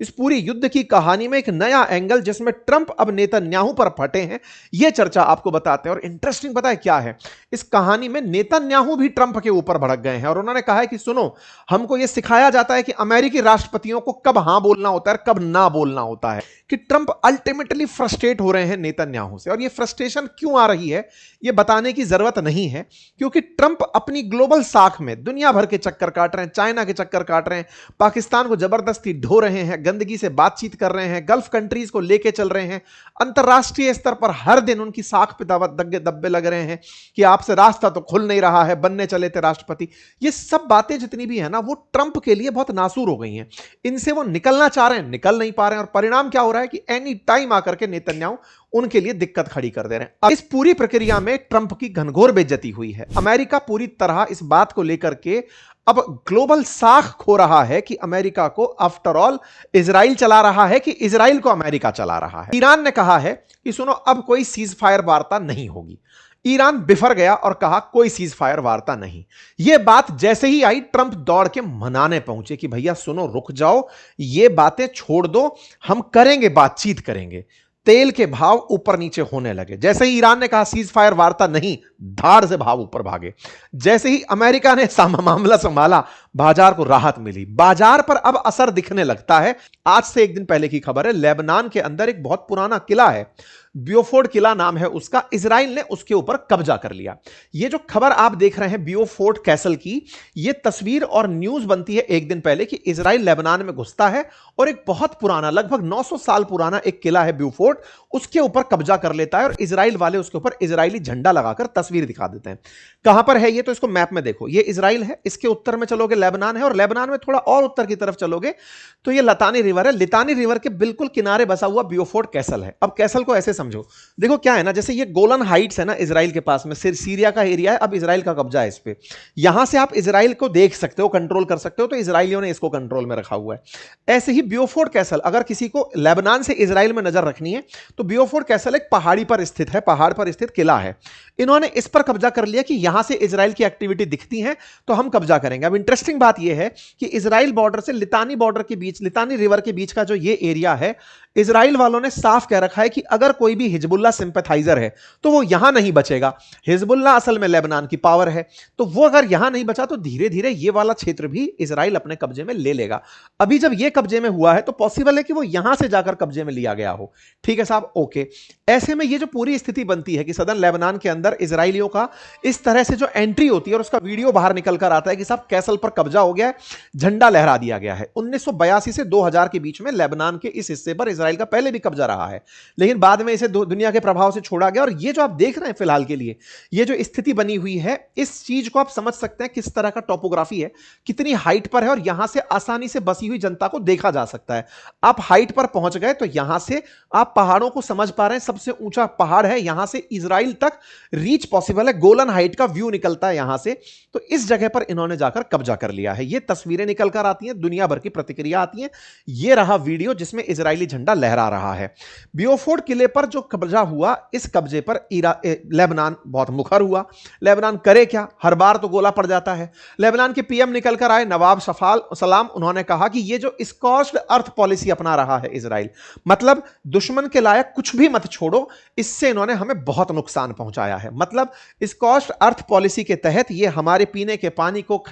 इस पूरी युद्ध की कहानी में एक नया एंगल जिसमें ट्रंप अब नेतन्याहू पर फटे हैं, यह चर्चा आपको बताते हैं। और इंटरेस्टिंग पता है क्या है, इस कहानी में नेतन्याहू भी ट्रंप के ऊपर भड़क गए हैं और उन्होंने कहा है कि सुनो, हमको यह सिखाया जाता है कि अमेरिकी राष्ट्रपतियों को कब हां बोलना होता है, कब ना बोलना होता है। कि ट्रंप अल्टीमेटली फ्रस्ट्रेट हो रहे हैं नेतन्याहू से। और यह फ्रस्ट्रेशन क्यों आ रही है, यह बताने की जरूरत नहीं है, क्योंकि ट्रंप अपनी ग्लोबल साख में दुनिया भर के चक्कर काट रहे हैं, चाइना के चक्कर काट रहे हैं, पाकिस्तान को जबरदस्ती ढो रहे हैं, गंदगी से बातचीत कर रहे हैं, गल्फ कंट्रीज को लेके चल रहे हैं, अंतरराष्ट्रीय स्तर पर हर दिन उनकी साख पे दग्गे दब्बे लग रहे हैं कि आपसे रास्ता तो खुल नहीं रहा है, बनने चले थे राष्ट्रपति। ये सब बातें जितनी भी है ना, वो ट्रंप के लिए बहुत नासूर हो गई हैं। इनसे वो निकलना चाह रहे हैं, निकल नहीं पा रहे हैं, और परिणाम क्या हो रहा है कि एनी टाइम आकर के नेतन्याहू उनके लिए दिक्कत खड़ी कर दे रहे हैं। अब इस पूरी प्रक्रिया में ट्रंप की घनघोर बेइज्जती हुई है। अमेरिका पूरी तरह इस बात को लेकर के अब ग्लोबल साख खो रहा है कि अमेरिका को आफ्टर ऑल इजराइल चला रहा है कि इजराइल को अमेरिका चला रहा है। ईरान ने कहा है कि सुनो, अब कोई सीज फायर वार्ता नहीं होगी। ईरान बिफर गया और कहा कोई सीज फायर वार्ता नहीं। यह बात जैसे ही आई, ट्रंप दौड़ के मनाने पहुंचे कि भैया सुनो, रुक जाओ, ये बातें छोड़ दो, हम करेंगे, बातचीत करेंगे। तेल के भाव ऊपर नीचे होने लगे। जैसे ही ईरान ने कहा सीज फायर वार्ता नहीं, धाड़ से भाव ऊपर भागे। जैसे ही अमेरिका ने मामला संभाला, बाजार को राहत मिली। बाजार पर अब असर दिखने लगता है। आज से एक दिन पहले की खबर है, लेबनान के अंदर एक बहुत पुराना किला है, बियोफोर्ट किला नाम है उसका, इजराइल ने उसके ऊपर कब्जा कर लिया। ये जो खबर आप देख रहे हैं बियोफोर्ट कैसल की, ये तस्वीर और न्यूज बनती है एक दिन पहले कि इजराइल लेबनान में घुसता है और एक बहुत पुराना, लगभग 900 साल पुराना एक किला है बियोफोर्ट, उसके ऊपर कब्जा कर लेता है और इजराइल वाले उसके ऊपर इजरायली झंडा लगाकर तस्वीर दिखा देते हैं। कहां पर है ये, तो इसको मैप में देखो, ये इजराइल है, इसके उत्तर में चलोगे लेबनान है, और लेबनान में थोड़ा और उत्तर की तरफ चलोगे तो ये लितानी रिवर है। लितानी रिवर के बिल्कुल किनारे बसा हुआ बियोफोर्ट कैसल है। अब कैसल को ऐसे समझो, देखो क्या है ना, जैसे ये गोलन हाइट्स है ना इजराइल के पास में, सीरिया का एरिया है, अब इजराइल का कब्जा है इस पे। यहां से आप इजराइल को देख सकते हो, कंट्रोल कर सकते हो, तो इजराइलियों ने इसको कंट्रोल में रखा हुआ है। ऐसे ही बियोफोर्ट कैसल, अगर किसी को लेबनान से इजराइल में नजर रखनी है तो बियोफोर्ट कैसल एक पहाड़ी पर स्थित है, पहाड़ पर स्थित किला है। इन्होंने इस पर कब्जा कर लिया कि यहां से इजराइल की एक्टिविटी दिखती है तो हम कब्जा करेंगे। अब इंटरेस्टिंग बात यह है कि इजराइल बॉर्डर से लितानी बॉर्डर के बीच, लितानी रिवर के बीच का जो ये एरिया है, इजराइल वालों ने साफ कह रखा है कि अगर कोई भी हिजबुल्लाह सिंपैथाइजर है तो वो यहां नहीं बचेगा। हिजबुल्लाह असल में लेबनान की पावर है, तो वो अगर यहां नहीं बचा तो धीरे धीरे ये वाला क्षेत्र भी इजराइल अपने कब्जे में ले लेगा। अभी जब ये कब्जे में हुआ है तो पॉसिबल है कि वो यहां से जाकर कब्जे में लिया गया हो। ठीक है साहब, ओके। ऐसे में ये जो पूरी स्थिति बनती है कि सदर्न लेबनान के अंदर इजराइलियों का इस तरह से जो एंट्री होती है और उसका वीडियो बाहर निकल कर आता है कि साहब कैसल पर कब्जा हो गया है, झंडा लहरा दिया गया है। 1982 से 2000 के बीच में लेबनान के इस हिस्से पर इजराइल का पहले भी कब्जा रहा है, लेकिन बाद में इसे दुनिया के प्रभाव से छोड़ा गया। और ये जो आप देख रहे हैं फिलहाल के लिए, ये जो स्थिति बनी हुई है, इस चीज को आप समझ सकते हैं किस तरह का टोपोग्राफी है, कितनी हाइट पर है, और यहां से आसानी से बसी हुई जनता को देखा जा सकता है। आप हाइट पर पहुंच गए तो यहां से आप पहाड़ों को समझ पा रहे हैं, सबसे ऊंचा पहाड़ है, यहां से इजराइल तक रीच पॉसिबल है, गोलन हाइट का व्यू निकलता है यहां से। तो इस जगह पर इन्होंने जाकर कब्जा कर लिया है। ये तस्वीरें निकल कर आती हैं, दुनिया भर की प्रतिक्रिया आती है। ये रहा वीडियो जिसमें इजरायली झंडा लहरा रहा है। बियोफोर्ट किले पर जो कब्जा हुआ, इस कब्जे पर लेबनान बहुत मुखर हुआ। लेबनान करे क्या, हर बार तो गोला पड़ जाता है। लेबनान के पीएम निकल कर आए, नवाब सलाम, उन्होंने कहा कि ये जो स्कॉच्ड अर्थ पॉलिसी अपना रहा है इजराइल, मतलब दुश्मन के लायक कुछ भी मत छोड़ो, इससे इन्होंने हमें बहुत नुकसान पहुंचाया है। मतलब स्कॉच्ड अर्थ पॉलिसी के तहत ये हमारे पीने के पानी को,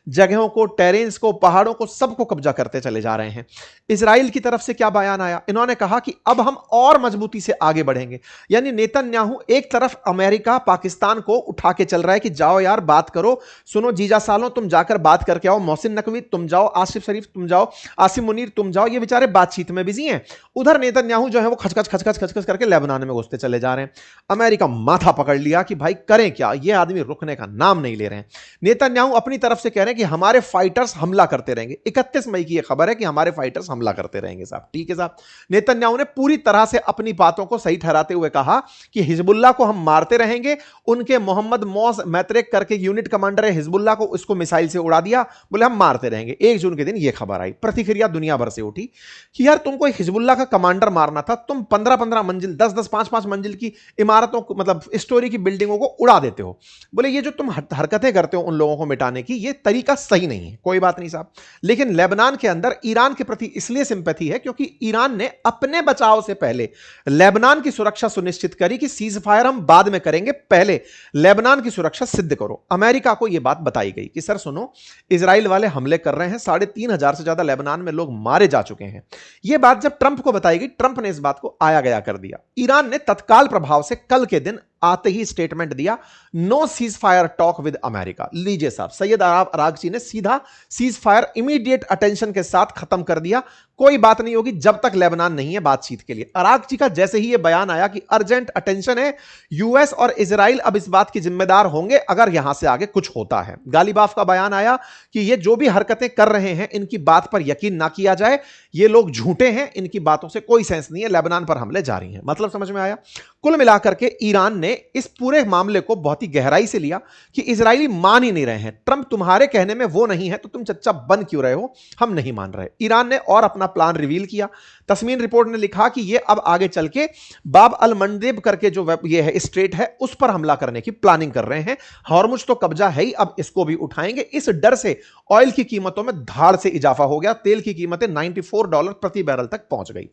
जगहों को, टेरेन्स को, पहाड़ों को, सबको कब्जा करते चले जा रहे हैं। इजराइल की तरफ से क्या बयान आया, इन्होंने कहा कि अब हम और मजबूती से आगे बढ़ेंगे। यानी नेतन्याहू एक तरफ अमेरिका पाकिस्तान को उठा के चल रहा है कि जाओ यार बात करो, सुनो जीजा सालों तुम जाकर बात करके आओ, मोहसिन नकवी तुम जाओ, आसिफ शरीफ तुम जाओ, आसिम मुनीर तुम जाओ, ये बेचारे बातचीत में बिजी हैं। उधर नेतन्याहू जो है वो खचखच खचखच खचखच करके लेबनान में घुसते चले जा रहे हैं। अमेरिका माथा पकड़ लिया कि भाई करें क्या, ये आदमी रुकने का नाम नहीं ले रहे हैं। नेतन्याहू अपनी तरफ से कह रहे हैं कि हमारे फाइटर्स हमला करते रहेंगे। 31 मई की यह खबर है कि हमारे फाइटर्स हमला करते रहेंगे साहब। ठीक है साहब, नेतन्याहू ने पूरी तरह से अपनी बातों को सही ठहराते हुए कहा कि हिजबुल्लाह को हम मारते रहेंगे। उनके मोहम्मद मौस मैत्रेक करके यूनिट कमांडर है हिजबुल्लाह को, उसको मिसाइल से उड़ा दिया, बोले हम मारते रहेंगे। 1 जून के दिन यह खबर आई, प्रतिक्रिया दुनिया भर से उठी कि यार तुमको हिजबुल्लाह का कमांडर मारना था, तुम 15-15 मंजिल, 10-10, 5-5 मंजिल की इमारतों को, मतलब स्टोरी की बिल्डिंगों को उड़ा देते हो। बोले ये जो तुम हरकतें करते हो उन लोगों को मिटाने की, ये तरीका सही नहीं है, कोई बात नहीं साहब। लेकिन लेबनान के अंदर ईरान के प्रति इसलिए सिंपैथी है क्योंकि ईरान ने अपने बचाव से पहले लेबनान की सुरक्षा सुनिश्चित करी कि सीज फायर हम बाद में करेंगे, पहले लेबनान की सुरक्षा सिद्ध करो। अमेरिका को यह बात बताई गई कि सर सुनो, इजराइल वाले हमले कर रहे हैं, 3,500 से ज्यादा लेबनान में लोग मारे जा चुके हैं। यह बात जब ट्रंप को बताई गई, ट्रंप ने इस बात को आया गया कर दिया। ईरान ने तत्काल प्रभाव से कल के दिन आते ही स्टेटमेंट दिया, no ceasefire talk with America. लीजिए साहब, सैयद अरागची ने सीधा सीज फायर इमीडिएट अटेंशन के साथ खत्म कर दिया, कोई बात नहीं होगी जब तक लेबनान नहीं है बातचीत के लिए। अरागची का जैसे ही यह बयान आया कि अर्जेंट अटेंशन है, यूएस और इजराइल अब इस बात की जिम्मेदार होंगे अगर यहां से आगे कुछ होता है। गालिबाफ का बयान आया कि ये जो भी हरकतें कर रहे हैं इनकी बात पर यकीन ना किया जाए, ये लोग झूठे हैं, इनकी बातों से कोई सेंस नहीं है, लेबनान पर हमले जारी हैं। मतलब समझ में आया। कुल मिलाकर के ईरान ने इस पूरे मामले को बहुत ही गहराई से लिया कि इजरायली मान ही नहीं रहे हैं, ट्रंप तुम्हारे कहने में वो नहीं है तो तुम चच्चा बन क्यों रहे हो, हम नहीं मान रहे। ईरान ने और अपना प्लान रिवील किया। तस्मीन रिपोर्ट ने लिखा कि ये अब आगे चल के बाब अल मंडेब करके जो ये है स्ट्रेट है उस पर हमला करने की प्लानिंग कर रहे हैं। हॉर्मुज तो कब्जा है ही, अब इसको भी उठाएंगे। इस डर से ऑयल की कीमतों में धाड़ से इजाफा हो गया, तेल की कीमतें $94 प्रति बैरल तक पहुंच गई।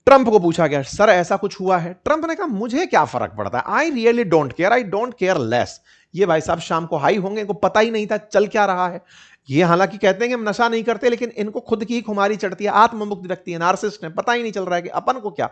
ट्रंप को पूछा गया, सर ऐसा कुछ हुआ है? ट्रंप ने कहा, मुझे क्या फर्क पड़ता है, I really don't care, I don't care less. ये भाई साहब शाम को हाई होंगे, इनको पता ही नहीं था चल क्या रहा है। ये हालांकि कहते हैं कि हम नशा नहीं करते, लेकिन इनको खुद की ही खुमारी चढ़ती है, आत्ममुक्ति रखती है, नार्सिसिस्ट है, पता ही नहीं चल रहा है कि अपन को क्या।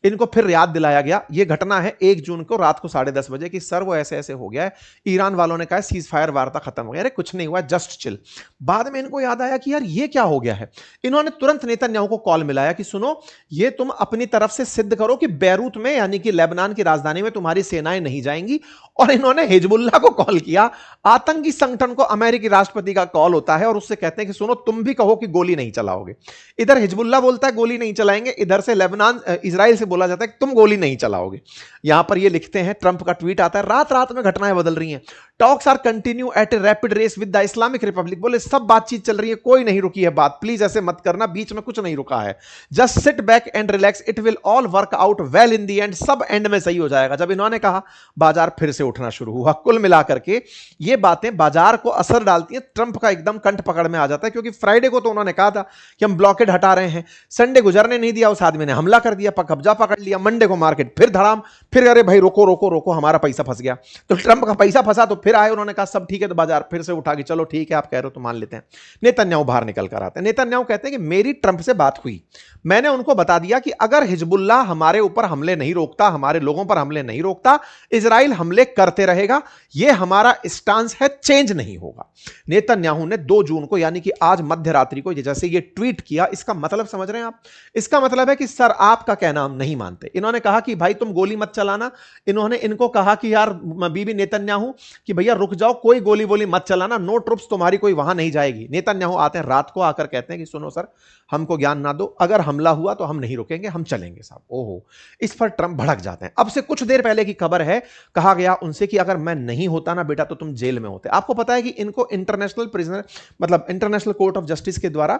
इनको फिर याद दिलाया गया, यह घटना है 1 जून को रात को 10:30 बजे कि सर वो ऐसे ऐसे हो गया है। ईरान वालों ने कहा सीज फायर वार्ता खत्म हो गया। अरे कुछ नहीं हुआ, जस्ट चिल। बाद में इनको याद आया कि यार ये क्या हो गया है। इन्होंने तुरंत नेतन्याहू को कॉल मिलाया कि सुनो, ये तुम अपनी तरफ से सिद्ध करो कि बैरूत में यानी कि लेबनान की राजधानी में तुम्हारी सेनाएं नहीं जाएंगी। और इन्होंने हिजबुल्लाह को कॉल किया। आतंकी संगठन को अमेरिकी राष्ट्रपति का कॉल होता है और उससे कहते हैं कि सुनो, तुम भी कहो कि गोली नहीं चलाओगे। इधर हिजबुल्लाह बोलता है गोली नहीं चलाएंगे, इधर से लेबनान इजराइल से बोला जाता है कि तुम गोली नहीं चलाओगे। यहां पर ये लिखते हैं, ट्रंप का ट्वीट आता है, रात रात में घटनाएं बदल रही हैं। Talks are continue at a rapid race with the Islamic Republic. बोले सब बातचीत चल रही है, कोई नहीं रुकी है बात, प्लीज ऐसे मत करना, बीच में कुछ नहीं रुका है। Just sit back and relax, it will all work out well in the end. सब एंड में सही हो जाएगा। जब इन्होंने कहा, बाजार फिर से उठना शुरू हुआ। कुल मिलाकर के ये बातें बाजार को असर डालती हैं। ट्रंप का एकदम कंठ पकड़ में आ जाता है, क्योंकि फ्राइडे को तो उन्होंने कहा था कि हम ब्लॉकेड हटा रहे हैं, संडे गुजरने नहीं दिया, उस आदमी ने हमला कर दिया, कब्जा पकड़ लिया। मंडे को मार्केट फिर धड़ाम, फिर अरे भाई रोको रोको रोको, हमारा पैसा फंस गया। तो ट्रंप का पैसा फंसा तो फिर आए, उन्होंने कहा सब ठीक है, तो बाजार फिर से उठा के चलो ठीक है आप कह रहे हो तो मान लेते हैं। नेतन्याहू बाहर निकल कर आते हैं। नेतन्याहू कहते हैं कि मेरी ट्रंप से बात हुई, मैंने उनको बता दिया कि अगर हिजबुल्लाह हमारे ऊपर हमले नहीं रोकता, हमारे लोगों पर हमले नहीं रोकता, इजराइल हमले करते रहेगा, यह हमारा स्टांस है, चेंज नहीं होगा। नेतन्याहू ने 2 जून को यानी कि आज मध्य रात्रि को जैसे ये ट्वीट किया, इसका मतलब समझ रहे हैं आप? इसका मतलब है कि सर आपका कहना हम नहीं मानते। इन्होंने कहा कि भाई तुम गोली मत चलाना। इन्होंने इनको कहा कि यार बीबी नेतन्याहू कि भैया रुक जाओ, कोई गोली वोली मत चलाना, नो ट्रुप्स तुम्हारी कोई वहां नहीं जाएगी। नेतन्याहू आते हैं रात को, आकर कहते हैं कि सुनो सर, हमको ज्ञान ना दो, अगर हमला हुआ तो हम नहीं रुकेंगे, हम चलेंगे साहब। ओहो, इस पर ट्रंप भड़क जाते हैं। अब से कुछ देर पहले की खबर है, कहा गया उनसे कि अगर मैं नहीं होता ना बेटा तो तुम जेल में होते। आपको पता है कि इनको इंटरनेशनल प्रिजनर मतलब इंटरनेशनल कोर्ट ऑफ जस्टिस के द्वारा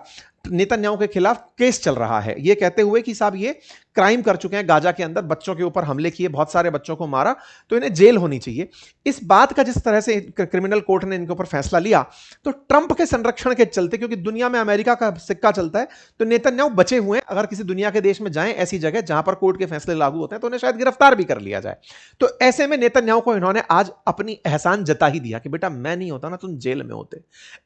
नेतन्याहू के खिलाफ केस चल रहा है, यह कहते हुए कि साहब ये क्राइम कर चुके हैं, गाजा के अंदर बच्चों के ऊपर हमले किए, बहुत सारे बच्चों को मारा, तो इन्हें जेल होनी चाहिए। इस बात का जिस तरह से क्रिमिनल कोर्ट ने इनके ऊपर फैसला लिया, तो ट्रंप के संरक्षण के चलते, क्योंकि दुनिया में अमेरिका का सिक्का चलता है, तो नेतन्याहू बचे हुए हैं। अगर किसी दुनिया के देश में जाएं, ऐसी जगह जहां पर कोर्ट के फैसले लागू होते हैं, तो उन्हें शायद गिरफ्तार भी कर लिया जाए। तो ऐसे में नेतन्याहू को इन्होंने आज अपनी एहसान जता ही दिया कि बेटा मैं नहीं होता ना तुम जेल में होते।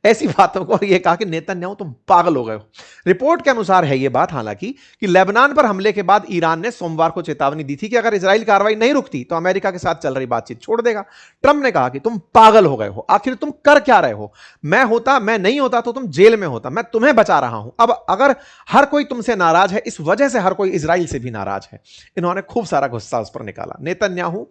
ऐसी बातों को यह कहा कि नेतन्याहू तुम पागल हो गए हो। रिपोर्ट के अनुसार है यह बात हालांकि कि लेबनान पर हमले के बाद ईरान ने सोमवार को चेतावनी दी थी कि अगर इजराइल कार्रवाई नहीं रुकती तो अमेरिका के साथ चल रही बातचीत छोड़ देगा। ट्रंप ने कहा कि तुम पागल हो गए हो, आखिर तुम कर क्या रहे हो? मैं नहीं होता तो तुम जेल में होता, मैं तुम्हें बचा रहा हूं। अब अगर हर कोई तुमसे नाराज है, इस वजह से हर कोई इजराइल से भी नाराज है। इन्होंने खूब सारा गुस्सा उस पर निकाला। नेतन्याहू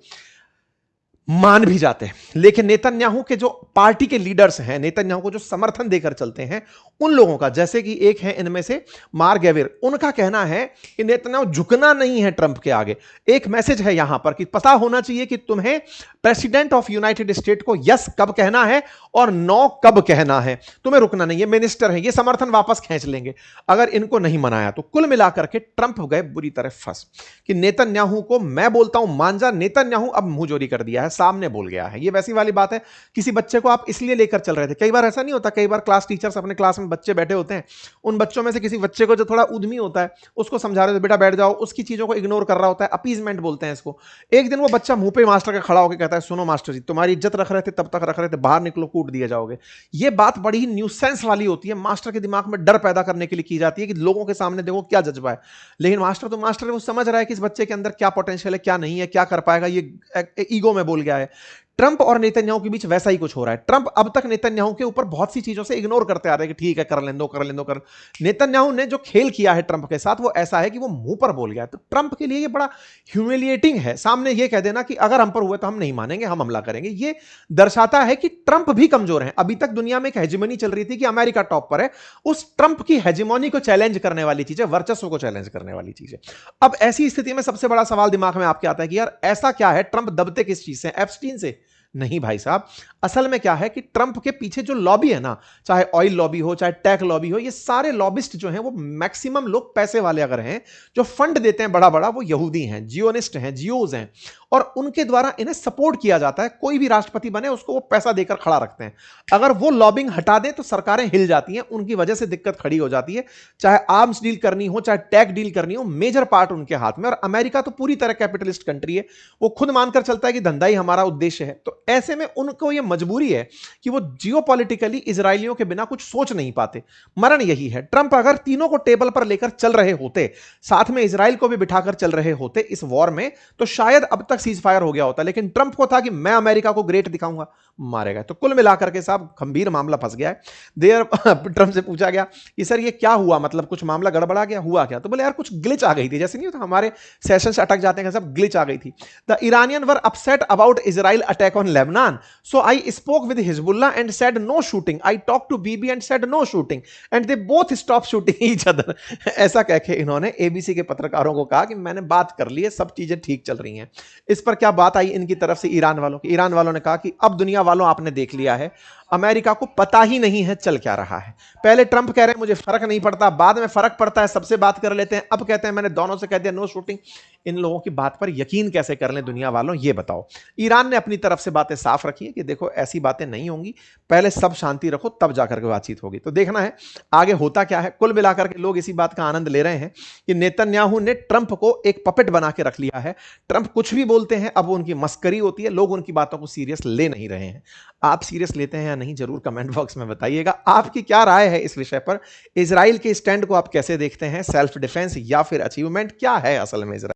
मान भी जाते हैं, लेकिन नेतन्याहू के जो पार्टी के लीडर्स हैं, नेतन्याहू को जो समर्थन देकर चलते हैं, उन लोगों का, जैसे कि एक है इनमें से मार्क गेविर, उनका कहना है कि नेतन्याहू झुकना नहीं है ट्रंप के आगे। एक मैसेज है यहां पर कि पता होना चाहिए कि तुम्हें प्रेसिडेंट ऑफ यूनाइटेड स्टेट को यस कब कहना है और नो कब कहना है, तुम्हें रुकना नहीं है। मिनिस्टर है, ये समर्थन वापस खींच लेंगे अगर इनको नहीं मनाया तो। कुल मिलाकर के ट्रंप गए बुरी तरह फंस कि नेतन्याहू को मैं बोलता हूं मान जा, नेतन्याहू अब मुंहजोरी कर दिया है, सामने बोल गया है। ये वैसी वाली बात है, किसी बच्चे को आप इसलिए लेकर चल रहे थे, कई बार ऐसा नहीं होता, कई बार क्लास टीचर्स अपने क्लास में बच्चे बैठे होते हैं, उन बच्चों में से किसी बच्चे को जो थोड़ा उद्यमी होता है उसको समझा रहे हो बेटा बैठ जाओ, उसकी चीजों को इग्नोर कर रहा होता है, अपीजमेंट बोलते हैं इसको। एक दिन वो बच्चा मुंह पे मास्टर के खड़ा होकर कहता है सुनो मास्टर जी, तुम्हारी इज्जत रख रहे थे तब तक रख रहे थे, बाहर निकलो कूट दिए जाओगे। ये बात बड़ी ही न्यूसेंस वाली होती है, मास्टर के दिमाग में डर पैदा करने के लिए की जाती है कि लोगों के सामने देखो क्या जज्बा है। लेकिन मास्टर तो मास्टर है, वो समझ रहा है कि इस बच्चे के अंदर क्या पोटेंशियल है क्या नहीं है, क्या कर पाएगा, ये ईगो में बोल गया है। ट्रंप और नेतन्याहू के बीच वैसा ही कुछ हो रहा है। ट्रंप अब तक नेतन्याहू के ऊपर बहुत सी चीजों से इग्नोर करते आ रहे हैं कि ठीक है कर लें दो कर लें दो कर। नेतन्याहू ने जो खेल किया है ट्रंप के साथ वो ऐसा है कि वो मुंह पर बोल गया, तो ट्रंप के लिए ये बड़ा ह्यूमिलिएटिंग है। सामने ये कह देना कि अगर हम पर हुए तो हम नहीं मानेंगे, हम हमला करेंगे। ये दर्शाता है कि ट्रंप भी कमजोर है। अभी तक दुनिया में एक हेजिमनी चल रही थी कि अमेरिका टॉप पर है, उस ट्रंप की हेजिमनी को चैलेंज करने वाली चीज है, वर्चस्व को चैलेंज करने वाली चीज है। अब ऐसी स्थिति में सबसे बड़ा सवाल दिमाग में आपके आता है कि यार ऐसा क्या है, ट्रंप दबते किस चीज से, एप्स्टीन से? नहीं भाई साहब, असल में क्या है कि ट्रंप के पीछे जो लॉबी है ना, चाहे ऑयल लॉबी हो चाहे टेक लॉबी हो, ये सारे लॉबिस्ट जो हैं वो मैक्सिमम लोग पैसे वाले अगर हैं, जो फंड देते हैं बड़ा बड़ा, वो यहूदी हैं, जियोनिस्ट हैं, जियोज हैं, और उनके द्वारा इन्हें सपोर्ट किया जाता है। कोई भी राष्ट्रपति बने उसको वो पैसा देकर खड़ा रखते हैं। अगर वो लॉबिंग हटा दे तो सरकारें हिल जाती हैं, उनकी वजह से दिक्कत खड़ी हो जाती है। चाहे आर्म्स डील करनी हो चाहे टेक डील करनी हो, मेजर पार्ट उनके हाथ में। और अमेरिका तो पूरी तरह कैपिटलिस्ट कंट्री है, वो खुद मानकर चलता है कि धंधा ही हमारा उद्देश्य है। तो ऐसे में उनको यह मजबूरी है कि वो जियोपॉलिटिकली इजरायलियों के बिना कुछ सोच नहीं पाते। मरण यही है। ट्रंप अगर तीनों को टेबल पर लेकर चल रहे होते, साथ में इजराइल को भी बिठाकर चल रहे होते इस वॉर में, तो शायद अब तक सीज फायर हो गया होता। लेकिन ट्रंप को था कि मैं अमेरिका को ग्रेट दिखाऊंगा, मारे गए। तो कुल मिलाकर के साहब गंभीर मामला फंस गया है। देर ट्रंप से पूछा गया कि सर ये क्या हुआ, मतलब कुछ मामला गड़बड़ा गया, हुआ क्या? तो बोले यार कुछ ग्लिच आ गई थी, जैसे नहीं होता हमारे सेशंस अटक जाते हैं, सब ग्लिच आ गई थी। The Iranian were upset about Israel attack on Lebanon, so I spoke with Hezbollah and said no shooting. I talked to Bibi and said no shooting, and they both stopped shooting each other. ऐसा कह के इन्होंने ABC के पत्रकारों को कहा कि मैंने बात कर ली है, सब चीजें ठीक चल रही हैं। इस पर क्या बात आई इनकी तरफ से ईरान वालों की? ईरान वालों ने कहा कि अब दुनिया वालों आपने देख लिया है, अमेरिका को पता ही नहीं है चल क्या रहा है। पहले ट्रंप कह रहे हैं मुझे फर्क नहीं पड़ता, बाद में फर्क पड़ता है, सबसे बात कर लेते हैं, अब कहते हैं मैंने दोनों से कह दिया नो शूटिंग। इन लोगों की बात पर यकीन कैसे कर लें दुनिया वालों, ये बताओ। ईरान ने अपनी तरफ से बातें साफ रखी है कि देखो ऐसी बातें नहीं होंगी, पहले सब शांति रखो तब जाकर के बातचीत होगी। तो देखना है आगे होता क्या है। कुल मिलाकर के लोग इसी बात का आनंद ले रहे हैं कि नेतन्याहू ने ट्रंप को एक पपेट बना के रख लिया है। ट्रंप कुछ भी बोलते हैं, अब उनकी मस्करी होती है, लोग उनकी बातों को सीरियस ले नहीं रहे हैं। आप सीरियस लेते हैं या नहीं, जरूर कमेंट बॉक्स में बताइएगा। आपकी क्या राय है इस विषय पर? इजराइल के स्टैंड को आप कैसे देखते हैं? सेल्फ डिफेंस या फिर अचीवमेंट, क्या है असल में इजराइल?